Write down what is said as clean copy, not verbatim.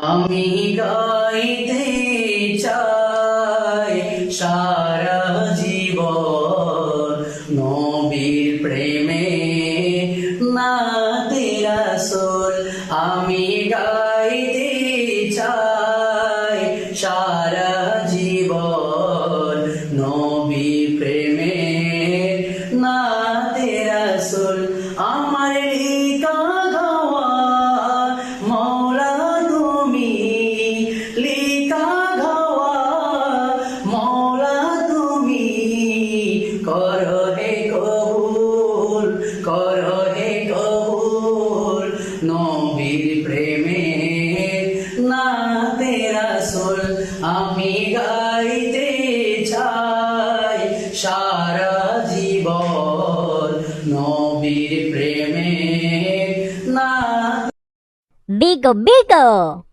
আমি গাইতে চাই সারা জীবন নবীর প্রেমে নাতে রাসূল। আমি গাইতে চাই সারা জীবন নবীর প্রেমে নাতে রাসূল। আমার লিখা গাওয়া মওলা তুমি, লিখা গাওয়া মওলা তুমি, করো হে কবুল, করো হে কবুল নবীর প্রেমে নাতে রাসূল। আমি গাইতে চাই সারা জীবন নবীর প্রেমে না। Bigo Bigo!